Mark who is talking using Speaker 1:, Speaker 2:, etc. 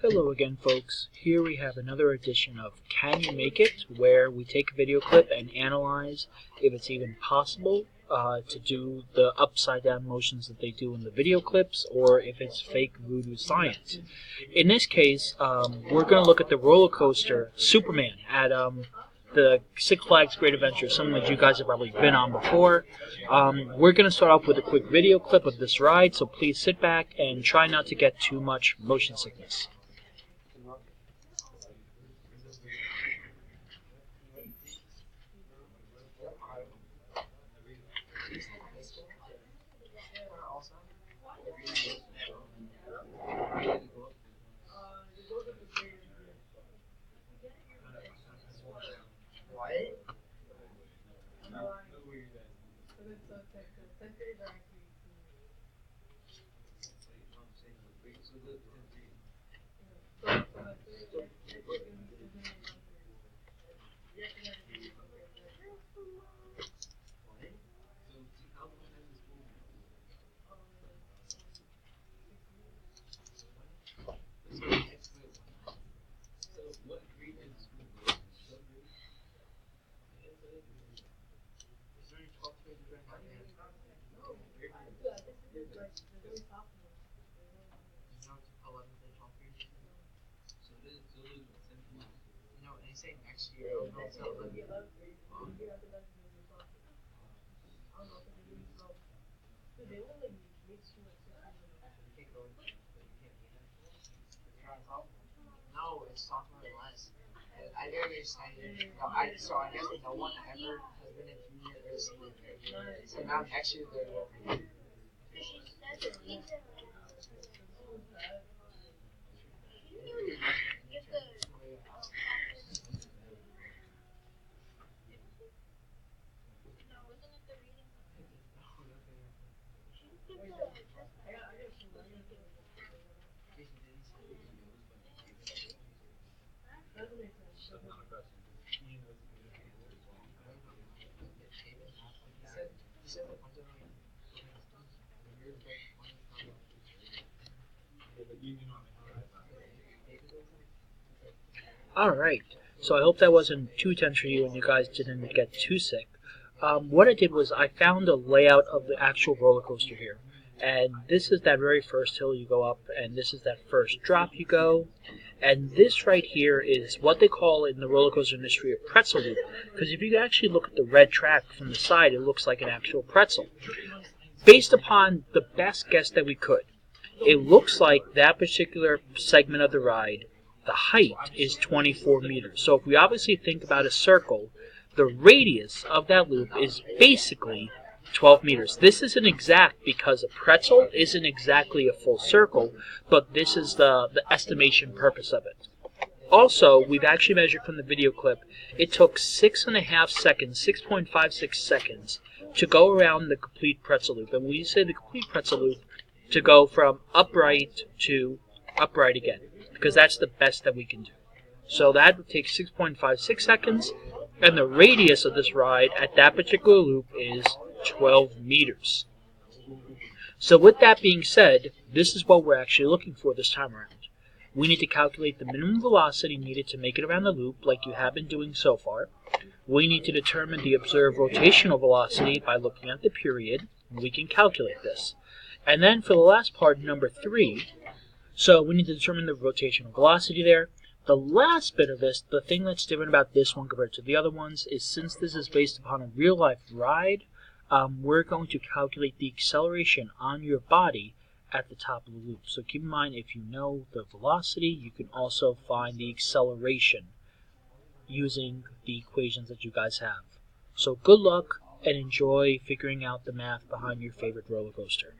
Speaker 1: Hello again, folks. Here we have another edition of Can You Make It, where we take a video clip and analyze if it's even possible to do the upside down motions that they do in the video clips, or if it's fake voodoo science. In this case, we're going to look at the roller coaster Superman at the Six Flags Great Adventure, something that you guys have probably been on before. We're going to start off with a quick video clip of this ride, so please sit back and try not to get too much motion sickness.
Speaker 2: Next year, no, it's talking about less. I didn't understand. No, I guess no one ever has been in junior or senior year. So now next year they will.
Speaker 1: Alright, so I hope that wasn't too tense for you and you guys didn't get too sick. What I did was I found a layout of the actual roller coaster here. And this is that very first hill you go up, and this is that first drop you go. And this right here is what they call in the roller coaster industry a pretzel loop. Because if you actually look at the red track from the side, it looks like an actual pretzel. Based upon the best guess that we could, it looks like that particular segment of the ride, the height is 24 meters. So if we obviously think about a circle, the radius of that loop is basically 12 meters. This isn't exact because a pretzel isn't exactly a full circle, but this is the estimation purpose of it. Also, we've actually measured from the video clip, it took 6.5 seconds, 6.56 seconds, to go around the complete pretzel loop. And when you say the complete pretzel loop, to go from upright to upright again, because that's the best that we can do. So that would take 6.56 seconds, and the radius of this ride at that particular loop is 12 meters. So with that being said, this is what we're actually looking for this time around. We need to calculate the minimum velocity needed to make it around the loop like you have been doing so far. We need to determine the observed rotational velocity by looking at the period, and we can calculate this. And then for the last part, number 3, so we need to determine the rotational velocity there. The last bit of this, the thing that's different about this one compared to the other ones, is since this is based upon a real-life ride, we're going to calculate the acceleration on your body at the top of the loop. So keep in mind, if you know the velocity, you can also find the acceleration using the equations that you guys have. So good luck and enjoy figuring out the math behind your favorite roller coaster.